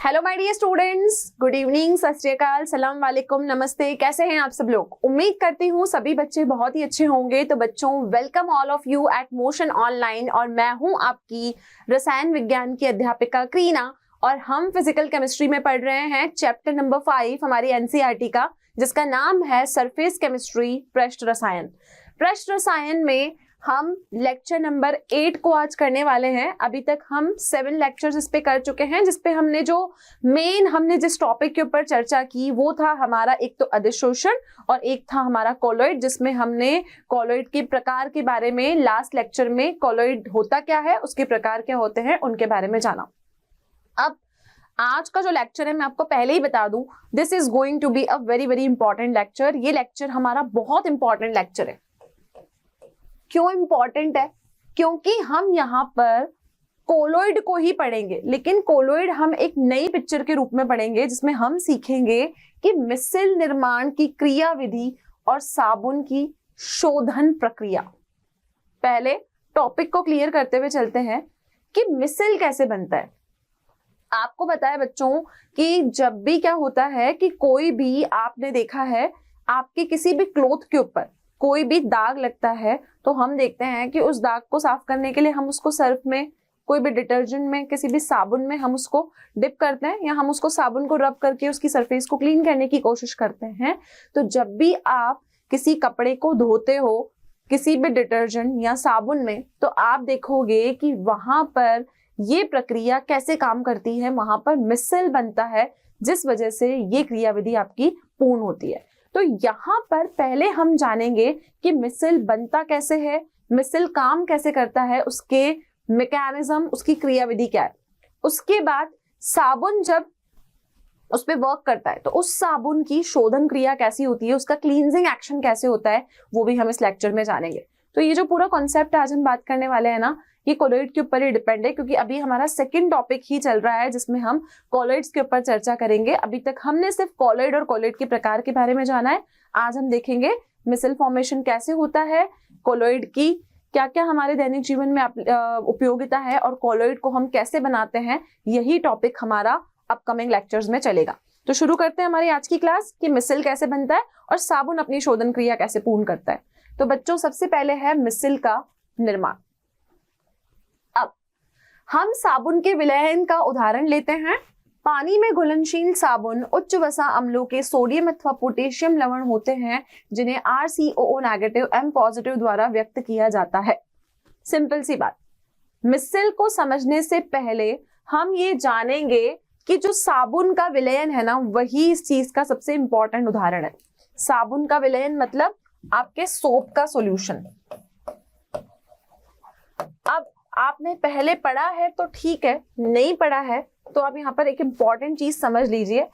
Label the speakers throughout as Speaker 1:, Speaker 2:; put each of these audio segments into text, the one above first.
Speaker 1: Hello my dear students, good evening, Sat Shri अकाल, सलाम वालेकुम, नमस्ते। कैसे हैं आप सब लोग? उम्मीद करती हूँ सभी बच्चे बहुत ही अच्छे होंगे। तो बच्चों, welcome all of you at Motion online. और मैं हूँ आपकी रसायन विज्ञान की अध्यापिका क्रीना, और हम फिजिकल केमिस्ट्री में पढ़ रहे हैं चैप्टर नंबर 5 हमारी एनसीईआरटी का, जिसका नाम है सरफेस केमिस्ट्री पृष्ठ रसायन। पृष्ठ रसायन में हम लेक्चर नंबर 8 को आज करने वाले हैं। अभी तक हम 7 लेक्चर्स इस पे कर चुके हैं, जिसपे हमने जिस टॉपिक के ऊपर चर्चा की वो था हमारा एक तो अधिशोषण और एक था हमारा कॉलॉइड, जिसमें हमने कॉलॉइड के प्रकार के बारे में लास्ट लेक्चर में कॉलॉइड होता क्या है, उसके प्रकार क्या होते हैं, उनके बारे में जाना। अब आज का जो लेक्चर है मैं आपको पहले ही बता दूं, this is going to be a very very important lecture. ये लेक्चर हमारा बहुत इंपॉर्टेंट लेक्चर है। क्यों इंपॉर्टेंट है? क्योंकि हम यहाँ पर कोलोइड को ही पढ़ेंगे, लेकिन कोलोइड हम एक नई पिक्चर के रूप में पढ़ेंगे, जिसमें हम सीखेंगे कि मिसल निर्माण की क्रिया विधि और साबुन की शोधन प्रक्रिया। पहले टॉपिक को क्लियर करते हुए चलते हैं कि मिसल कैसे बनता है। आपको पता है बच्चों कि जब भी क्या होता है कि कोई भी, आपने देखा है आपके किसी भी क्लोथ के ऊपर कोई भी दाग लगता है, तो हम देखते हैं कि उस दाग को साफ करने के लिए हम उसको सर्फ में, कोई भी डिटर्जेंट में, किसी भी साबुन में हम उसको डिप करते हैं, या हम उसको साबुन को रब करके उसकी सरफेस को क्लीन करने की कोशिश करते हैं। तो जब भी आप किसी कपड़े को धोते हो किसी भी डिटर्जेंट या साबुन में, तो आप देखोगे कि वहां पर ये प्रक्रिया कैसे काम करती है, वहां पर मिसल बनता है, जिस वजह से ये क्रियाविधि आपकी पूर्ण होती है। तो यहाँ पर पहले हम जानेंगे कि मिसल बनता कैसे है, मिसल काम कैसे करता है, उसके मैकेनिज्म, उसकी क्रियाविधि क्या है। उसके बाद साबुन जब उस पे वर्क करता है तो उस साबुन की शोधन क्रिया कैसी होती है, उसका क्लींजिंग एक्शन कैसे होता है, वो भी हम इस लेक्चर में जानेंगे। तो ये जो पूरा कॉन्सेप्ट आज हम बात करने वाले हैं ना, ये कोलॉइड के ऊपर ही डिपेंड है, क्योंकि अभी हमारा सेकंड टॉपिक ही चल रहा है जिसमें हम कॉलॉइड्स के ऊपर चर्चा करेंगे। अभी तक हमने सिर्फ कॉलॉइड और कॉलॉइड के प्रकार के बारे में जाना है। आज हम देखेंगे मिसल फॉर्मेशन कैसे होता है, कॉलॉइड की क्या क्या हमारे दैनिक जीवन में उपयोगिता है, और कॉलॉइड को हम कैसे बनाते हैं। यही टॉपिक हमारा अपकमिंग लेक्चर्स में चलेगा। तो शुरू करते हैं हमारी आज की क्लास कि मिसल कैसे बनता है और साबुन अपनी शोधन क्रिया कैसे पूर्ण करता है। तो बच्चों, सबसे पहले है मिसल का निर्माण। अब हम साबुन के विलयन का उदाहरण लेते हैं। पानी में घुलनशील साबुन उच्च वसा अम्लों के सोडियम अथवा पोटेशियम लवण होते हैं, जिन्हें RCOO नेगेटिव M पॉजिटिव द्वारा व्यक्त किया जाता है। सिंपल सी बात। मिसल को समझने से पहले हम ये जानेंगे कि जो साबुन का विलयन है ना, वही इस चीज का सबसे इंपॉर्टेंट उदाहरण है। साबुन का विलयन मतलब आपके सोप का सॉल्यूशन। अब आपने पहले पढ़ा है तो ठीक है, नहीं पढ़ा है तो आप यहाँ पर एक इंपॉर्टेंट चीज समझ लीजिए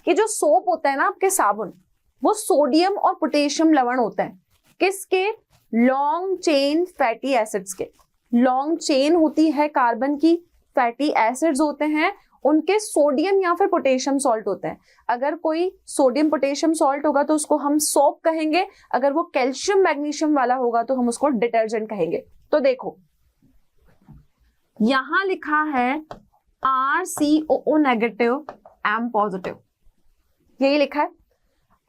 Speaker 1: कि जो सोप होता है ना, आपके साबुन, वो सोडियम और पोटेशियम लवण होते हैं। किसके? लॉन्ग चेन फैटी एसिड्स के। लॉन्ग चेन होती है कार्बन की, फैटी एसिड्स होते हैं, उनके सोडियम या फिर पोटेशियम सॉल्ट होते हैं। अगर कोई सोडियम पोटेशियम सॉल्ट होगा तो उसको हम सोप कहेंगे, अगर वो कैल्शियम मैग्नीशियम वाला होगा तो हम उसको डिटर्जेंट कहेंगे। तो देखो यहां लिखा है RCOO नेगेटिव M पॉजिटिव, यही लिखा है।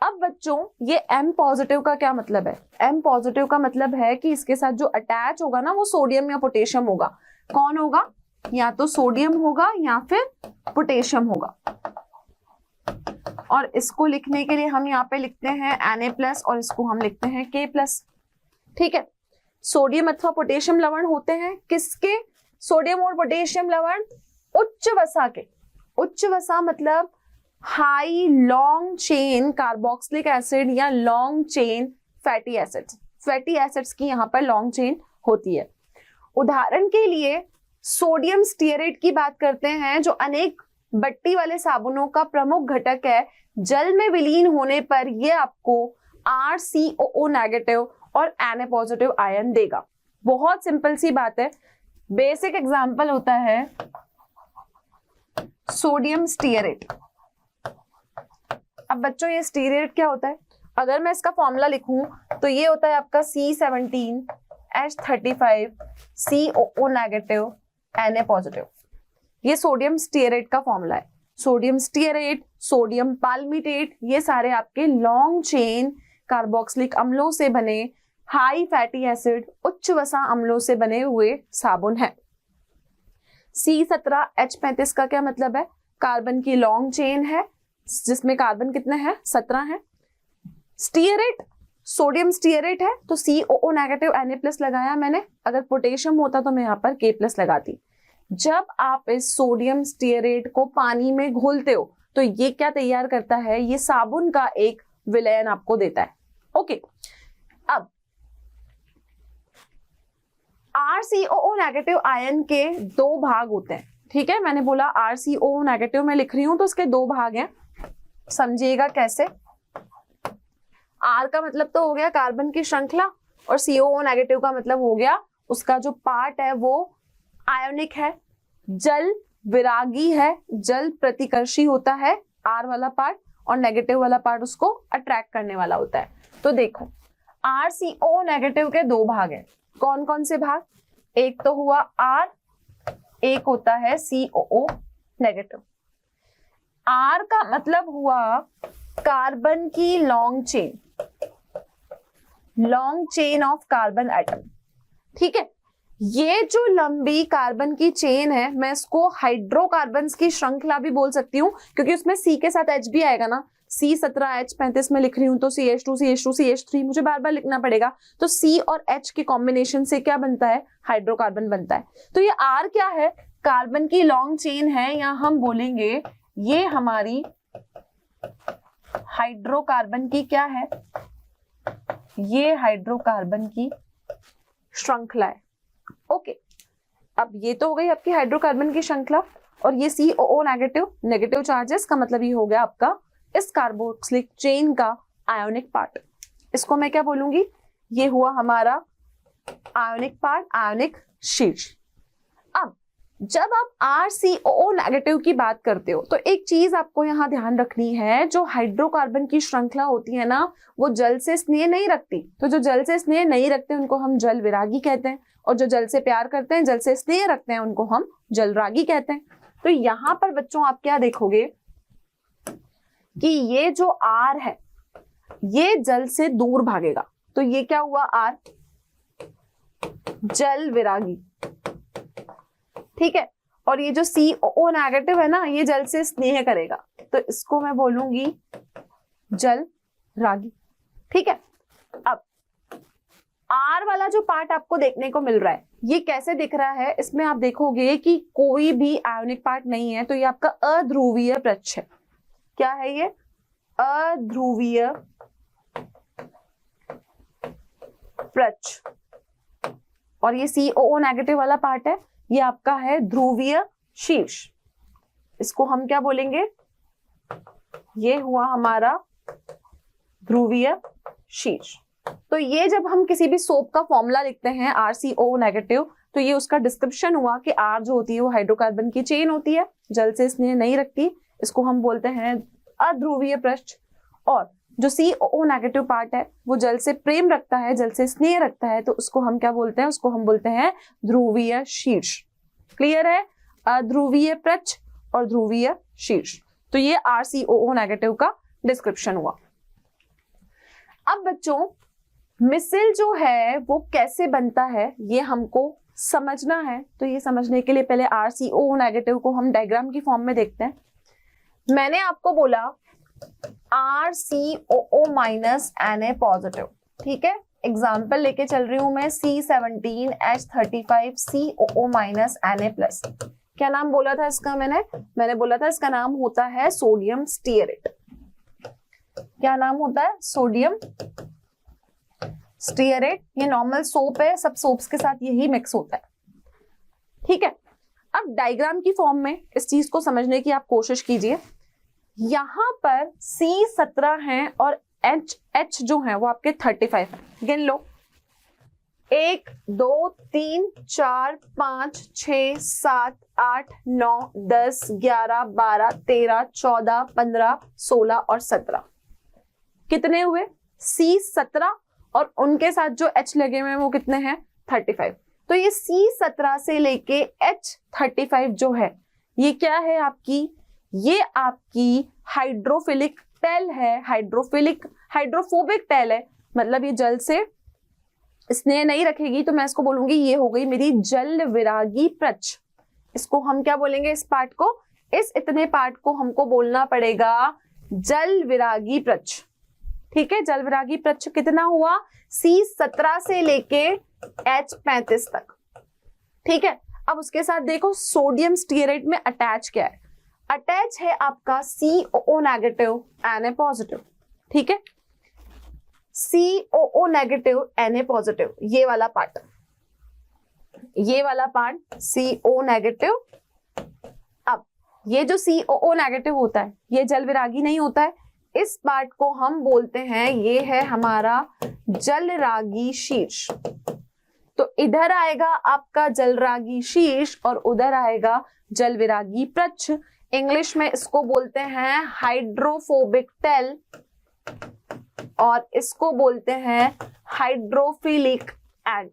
Speaker 1: अब बच्चों, ये M पॉजिटिव का क्या मतलब है? M पॉजिटिव का मतलब है कि इसके साथ जो अटैच होगा ना, वो सोडियम या पोटेशियम होगा। कौन होगा? या तो सोडियम होगा या फिर पोटेशियम होगा। और इसको लिखने के लिए हम यहाँ पे लिखते हैं Na+ और इसको हम लिखते हैं K+। ठीक है। सोडियम अथवा पोटेशियम लवण होते हैं किसके? सोडियम और पोटेशियम लवण उच्च वसा के। उच्च वसा मतलब high long chain carboxylic acid या long chain fatty acids. Fatty acids की यहाँ पर लॉन्ग चेन होती है। उदाहरण के लिए सोडियम स्टीयरेट की बात करते हैं, जो अनेक बट्टी वाले साबुनों का प्रमुख घटक है। जल में विलीन होने पर यह आपको RCOO नेगेटिव और Na पॉजिटिव आयन देगा। बहुत सिंपल सी बात है। बेसिक एग्जांपल होता है सोडियम स्टीयरेट। अब बच्चों, ये स्टीयरेट क्या होता है? अगर मैं इसका फॉर्मूला लिखूं तो ये होता है आपका C17H35 COO negative Na positive. ये सोडियम स्टीयरेट का फॉर्मूला है। सोडियम स्टीयरेट, सोडियम पाल्मिटेट, ये सारे आपके लॉन्ग चेन कार्बोक्सिलिक अम्लों से बने हाई फैटी एसिड, उच्च वसा अम्लों से बने हुए साबुन है। C17H35 का क्या मतलब है? कार्बन की लॉन्ग चेन है जिसमें कार्बन कितने हैं? 17 है। स्टीयरेट, सोडियम स्टीयरेट है तो COO नेगेटिव Na+ लगाया मैंने। अगर पोटेशियम होता तो मैं यहाँ पर K+ लगाती। जब आप इस सोडियम स्टीयरेट को पानी में घोलते हो तो ये क्या तैयार करता है? ये साबुन का एक विलयन आपको देता है। ओके, अब RCOO नेगेटिव आयन के दो भाग होते हैं, ठीक है। मैंने बोला RCOO नेगेटिव में लिख रही हूं तो इसके दो भाग हैं, समझिएगा कैसे। R का मतलब तो हो गया कार्बन की श्रृंखला और COO नेगेटिव का मतलब हो गया उसका जो पार्ट है वो आयोनिक है, जल विरागी है, जल प्रतिकर्षी होता है R वाला पार्ट, और नेगेटिव वाला पार्ट उसको अट्रैक्ट करने वाला होता है। तो देखो RCOO नेगेटिव के दो भाग हैं। कौन कौन से भाग? एक तो हुआ R, एक होता है COO नेगेटिव। R का मतलब हुआ कार्बन की long chain, long chain of carbon atom, ठीक है। ये जो लंबी कार्बन की चेन है मैं इसको हाइड्रोकार्बन्स की श्रृंखला भी बोल सकती हूँ क्योंकि उसमें C के साथ H भी आएगा ना। C17H35 में लिख रही हूं तो CH2 CH2 CH3 मुझे बार बार लिखना पड़ेगा, तो C और H के कॉम्बिनेशन से क्या बनता है? हाइड्रोकार्बन बनता है। तो ये R क्या है? कार्बन की लॉन्ग चेन है, या हम बोलेंगे ये हमारी हाइड्रोकार्बन की क्या है? ये हाइड्रोकार्बन की श्रृंखला है। ओके, अब ये तो हो गई आपकी हाइड्रोकार्बन की श्रृंखला, और ये COO नेगेटिव, नेगेटिव चार्जेस का मतलब ये हो गया आपका इस कार्बोक्सिलिक चेन का आयोनिक पार्ट। इसको मैं क्या बोलूंगी? ये हुआ हमारा आयोनिक पार्ट, आयोनिक शीर्ष। अब जब आप RCOO नेगेटिव की बात करते हो तो एक चीज आपको यहां ध्यान रखनी है, जो हाइड्रोकार्बन की श्रृंखला होती है ना वो जल से स्नेह नहीं रखती। तो जो जल से स्नेह नहीं रखते उनको हम जल विरागी कहते हैं, और जो जल से प्यार करते हैं, जल से स्नेह रखते हैं, उनको हम जलरागी कहते हैं। तो यहां पर बच्चों आप क्या देखोगे कि ये जो R है ये जल से दूर भागेगा, तो ये क्या हुआ? R जल विरागी, ठीक है। और ये जो COO नेगेटिव है ना ये जल से स्नेह करेगा, तो इसको मैं बोलूंगी जल रागी, ठीक है। अब R वाला जो पार्ट आपको देखने को मिल रहा है ये कैसे दिख रहा है? इसमें आप देखोगे कि कोई भी आयोनिक पार्ट नहीं है, तो ये आपका अध्रुवीय प्रच्छ है। क्या है ये? अध्रुवीय प्रच्छ। और ये COO नेगेटिव वाला पार्ट है, ये आपका है ध्रुवीय शीर्ष। इसको हम क्या बोलेंगे? ये हुआ हमारा ध्रुवीय शीर्ष। तो ये जब हम किसी भी सोप का फॉर्मूला लिखते हैं RCOO नेगेटिव, तो ये उसका डिस्क्रिप्शन हुआ कि R जो होती है वो हाइड्रोकार्बन की चेन होती है, जल से स्नेह नहीं रखती, इसको हम बोलते हैं अध्रुवीय पृष्ठ। और जो COO नेगेटिव पार्ट है वो जल से प्रेम रखता है, जल से स्नेह रखता है, तो उसको हम क्या बोलते हैं? उसको हम बोलते हैं ध्रुवीय शीर्ष। क्लियर है? अध्रुवीय पृष्ठ और ध्रुवीय शीर्ष। तो ये RCOO नेगेटिव का डिस्क्रिप्शन हुआ। अब बच्चों मिसिल जो है वो कैसे बनता है ये हमको समझना है, तो ये समझने के लिए पहले RCOO नेगेटिव को हम डायग्राम की फॉर्म में देखते हैं। मैंने आपको बोला RCOO माइनस Na पॉजिटिव, ठीक है। एग्जाम्पल लेके चल रही हूं मैं C17H35 COO माइनस Na+। क्या नाम बोला था इसका? मैंने बोला था इसका नाम होता है सोडियम स्टीयरेट। क्या नाम होता है? Sodium stearate. ये नॉर्मल सोप है, सब सोप्स के साथ यही मिक्स होता है, ठीक है। अब डायग्राम की फॉर्म में इस चीज को समझने की आप कोशिश कीजिए। यहां पर C17 है और H जो है वो आपके 35 है। गिन लो, 1 2 3 4 5 6 7 8 9 10 11 12 13 14 15 16 और 17। कितने हुए? C17 और उनके साथ जो H लगे हुए हैं वो कितने हैं? 35। तो ये C17 से लेके H35 जो है ये क्या है आपकी? ये आपकी हाइड्रोफिलिक टेल है, हाइड्रोफोबिक टेल है, मतलब ये जल से स्नेह नहीं रखेगी, तो मैं इसको बोलूंगी ये हो गई मेरी जल विरागी प्रच्छ। इसको हम क्या बोलेंगे, इस पार्ट को, इस इतने पार्ट को हमको बोलना पड़ेगा जल विरागी प्रच्छ। ठीक है, जल विरागी प्रच्छ कितना हुआ, C17 से लेके H35 तक। ठीक है, अब उसके साथ देखो सोडियम स्टीयरेट में अटैच क्या है, अटैच है आपका COO नेगेटिव Na पॉजिटिव। ठीक है, COO नेगेटिव Na पॉजिटिव, ये वाला पार्ट CO नेगेटिव। अब ये जो COO नेगेटिव होता है ये जल विरागी नहीं होता है, इस पार्ट को हम बोलते हैं, ये है हमारा जलरागी शीर्ष। तो इधर आएगा आपका जलरागी शीर्ष और उधर आएगा जल विरागी प्रच्छ। इंग्लिश में इसको बोलते हैं हाइड्रोफोबिक टेल और इसको बोलते हैं हाइड्रोफिलिक एंड।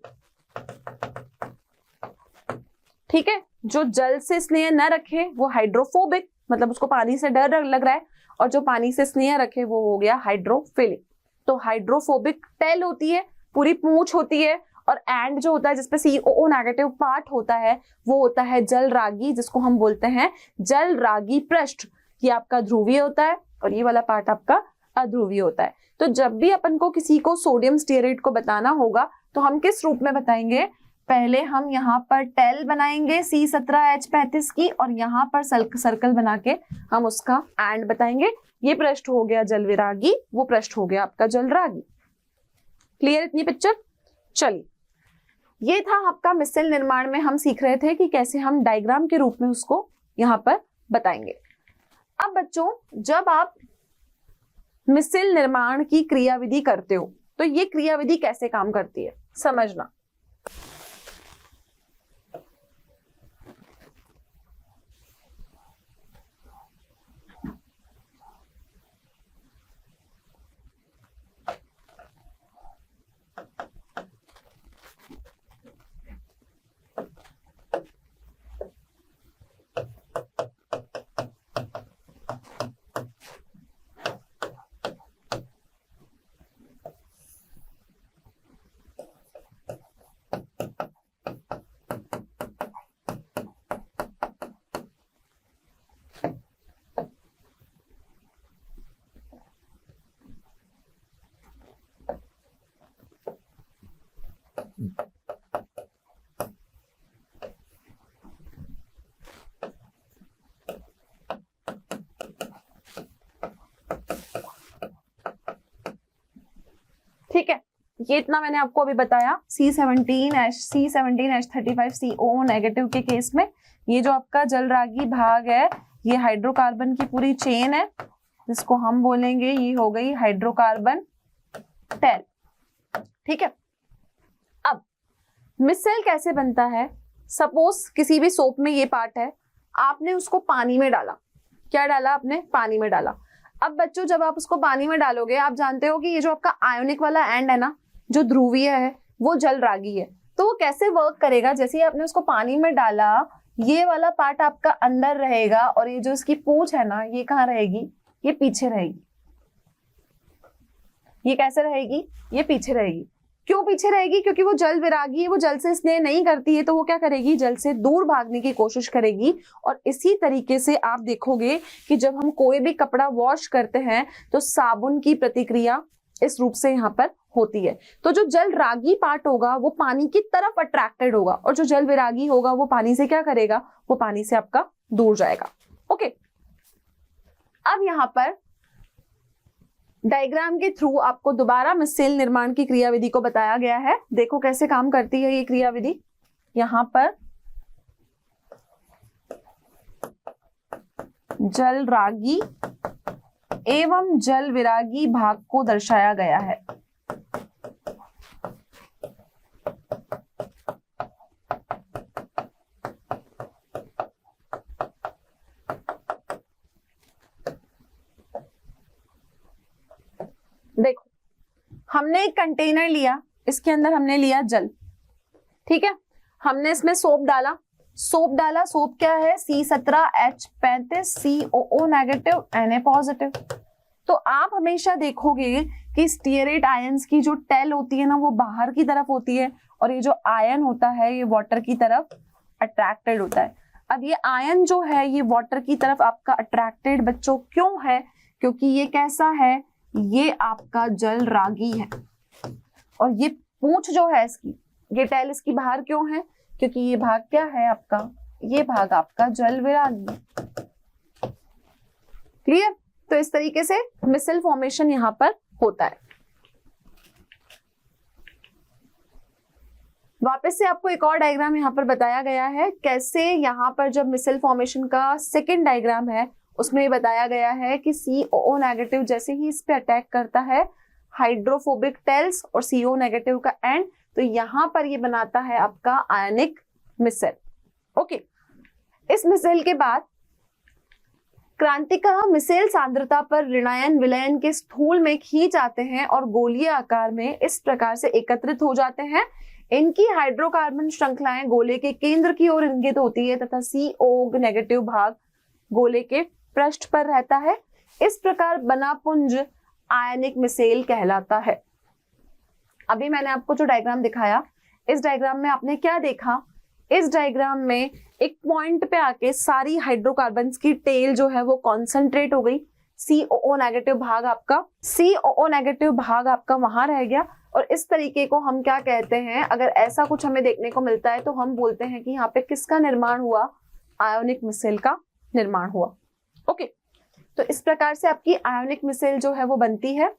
Speaker 1: ठीक है, जो जल से स्नेह न रखे वो हाइड्रोफोबिक, मतलब उसको पानी से डर लग रहा है, और जो पानी से स्नेह रखे वो हो गया हाइड्रोफिलिक। तो हाइड्रोफोबिक टेल होती है, पूरी पूंछ होती है, और एंड जो होता है जिसपे COO नेगेटिव पार्ट होता है वो होता है जलरागी, जिसको हम बोलते हैं जलरागी पृष्ठ। ये आपका ध्रुवीय होता है और ये वाला पार्ट आपका अध्रुवीय होता है। तो जब भी अपन को किसी को सोडियम स्टीयरेट को बताना होगा तो हम किस रूप में बताएंगे, पहले हम यहाँ पर टेल बनाएंगे C17H35 की, और यहाँ पर सर्कल बना के हम उसका एंड बताएंगे। ये पृष्ठ हो गया जल विरागी, वो पृष्ठ हो गया आपका जलरागी। क्लियर इतनी पिक्चर? चलिए, ये था आपका मिसल निर्माण में हम सीख रहे थे कि कैसे हम डायग्राम के रूप में उसको यहाँ पर बताएंगे। अब बच्चों, जब आप मिसल निर्माण की क्रियाविधि करते हो तो ये क्रियाविधि कैसे काम करती है समझना। ठीक है, ये इतना मैंने आपको अभी बताया। C17H35 COO नेगेटिव के केस में ये जो आपका जलरागी भाग है ये हाइड्रोकार्बन की पूरी चेन है, जिसको हम बोलेंगे ये हो गई हाइड्रोकार्बन टेल। ठीक है, अब मिसल कैसे बनता है, सपोज किसी भी सोप में ये पार्ट है, आपने उसको पानी में डाला, क्या डाला आपने, पानी में डाला। अब बच्चों जब आप उसको पानी में डालोगे, आप जानते हो कि ये जो आपका आयोनिक वाला एंड है ना, जो ध्रुवीय है वो जलरागी है, तो वो कैसे वर्क करेगा, जैसे ही आपने उसको पानी में डाला ये वाला पार्ट आपका अंदर रहेगा और ये जो इसकी पूंछ है ना ये कहाँ रहेगी, ये पीछे रहेगी। ये कैसे रहेगी, ये पीछे रहेगी। क्यों पीछे रहेगी, क्योंकि वो जल विरागी है, वो जल से स्नेह नहीं करती है, तो वो क्या करेगी, जल से दूर भागने की कोशिश करेगी। और इसी तरीके से आप देखोगे कि जब हम कोई भी कपड़ा वॉश करते हैं तो साबुन की प्रतिक्रिया इस रूप से यहाँ पर होती है। तो जो जल रागी पार्ट होगा वो पानी की तरफ अट्रैक्टेड होगा, और जो जल विरागी होगा वो पानी से क्या करेगा, वो पानी से आपका दूर जाएगा। ओके, अब यहाँ पर डायग्राम के थ्रू आपको दोबारा मिसल निर्माण की क्रियाविधि को बताया गया है। देखो कैसे काम करती है ये क्रियाविधि। यहाँ पर जल रागी एवं जल विरागी भाग को दर्शाया गया है। देखो, हमने एक कंटेनर लिया, इसके अंदर हमने लिया जल, ठीक है, हमने इसमें सोप डाला, सोप डाला, सोप क्या है, C17H35 COO negative Na positive. तो आप हमेशा देखोगे कि स्टीयरेट आयंस की जो टेल होती है ना वो बाहर की तरफ होती है और ये जो आयन होता है ये वाटर की तरफ अट्रैक्टेड होता है। अब ये आयन जो है ये वाटर की तरफ आपका अट्रैक्टेड बच्चों क्यों है, क्योंकि ये कैसा है, ये आपका जल रागी है। और ये पूंछ जो है इसकी, ये टेल इसकी बाहर क्यों है, क्योंकि ये भाग क्या है आपका, ये भाग आपका जल विरागी है। क्लियर? तो इस तरीके से मिसल फॉर्मेशन यहां पर होता है। वापस से आपको एक और डायग्राम यहाँ पर बताया गया है, कैसे यहाँ पर जब मिसल फॉर्मेशन का सेकेंड डायग्राम है उसमें बताया गया है कि COO नेगेटिव जैसे ही इस पे अटैक करता है हाइड्रोफोबिक टेल्स और CO नेगेटिव का एंड, तो यहाँ पर ये बनाता है आपका आयनिक मिसल। ओके, इस मिसल के बाद क्रांतिका मिसेल सांद्रता पर ऋणायन विलयन के स्थूल में खींच आते हैं और गोलीय आकार में इस प्रकार से एकत्रित हो जाते हैं। इनकी हाइड्रोकार्बन श्रृंखलाएं गोले के केंद्र की ओर इंगित होती है तथा CO नेगेटिव भाग गोले के पृष्ठ पर रहता है। इस प्रकार बना पुंज आयनिक मिसेल कहलाता है। अभी मैंने आपको जो डायग्राम दिखाया, इस डायग्राम में आपने क्या देखा, इस डायग्राम में एक पॉइंट पे आके सारी हाइड्रोकार्बन्स की टेल जो है वो कॉन्सेंट्रेट हो गई। COO नेगेटिव भाग आपका वहां रह गया और इस तरीके को हम क्या कहते हैं, अगर ऐसा कुछ हमें देखने को मिलता है तो हम बोलते हैं कि यहाँ पे किसका निर्माण हुआ, आयोनिक मिसेल का निर्माण हुआ। ओके, तो इस प्रकार से आपकी आयोनिक मिसेल जो है वो बनती है।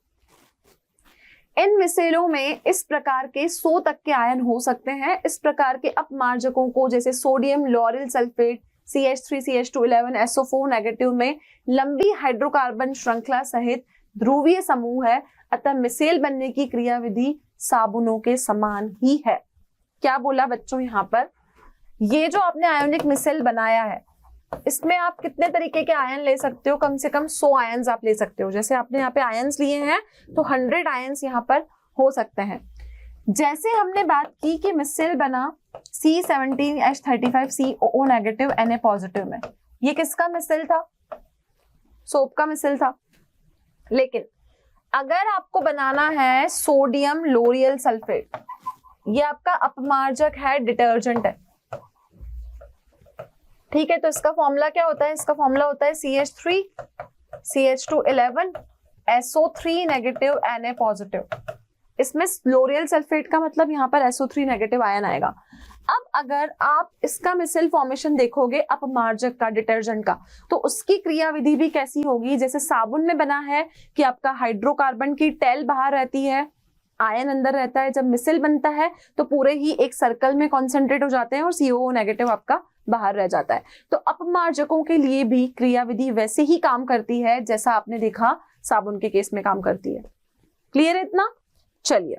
Speaker 1: इन मिसेलों में इस प्रकार के 100 तक के आयन हो सकते हैं। इस प्रकार के अपमार्जकों को जैसे sodium lauryl sulphate CH3CH211 SO4 negative में लंबी हाइड्रोकार्बन श्रृंखला सहित ध्रुवीय समूह है, अतः मिसेल बनने की क्रियाविधि साबुनों के समान ही है। क्या बोला बच्चों यहाँ पर, ये जो आपने आयोनिक मिसेल बनाया है इसमें आप कितने तरीके के आयन ले सकते हो, कम से कम 100 आयन्स आप ले सकते हो। जैसे आपने यहाँ पे आयन्स लिए हैं तो 100 आयन्स यहाँ पर हो सकते हैं। जैसे हमने बात की कि मिसेल बना C17H35 COO negative Na positive में, ये किसका मिसेल था, सोप का मिसेल था। लेकिन अगर आपको बनाना है सोडियम लोरियल सल्फेट, ये आपका अपमार्जक है, डिटर्जेंट है, ठीक है, तो इसका फॉर्मूला क्या होता है, इसका फॉर्मूला होता है CH3CH211 SO3 negative Na positive. इसमें लोरियल सल्फेट का मतलब यहाँ पर SO3 नेगेटिव आयन आएगा। अब अगर आप इसका मिसेल फॉर्मेशन देखोगे अपमार्जक का, डिटर्जेंट का, तो उसकी क्रियाविधि भी कैसी होगी, जैसे साबुन में बना है कि आपका हाइड्रोकार्बन की टेल बाहर रहती है, आयन अंदर रहता है। जब मिसेल बनता है तो पूरे ही एक सर्कल में कॉन्सेंट्रेट हो जाते हैं और COO नेगेटिव आपका बाहर रह जाता है। तो अपमार्जकों के लिए भी क्रियाविधि वैसे ही काम करती है जैसा आपने देखा साबुन के केस में काम करती है। क्लियर है इतना? चलिए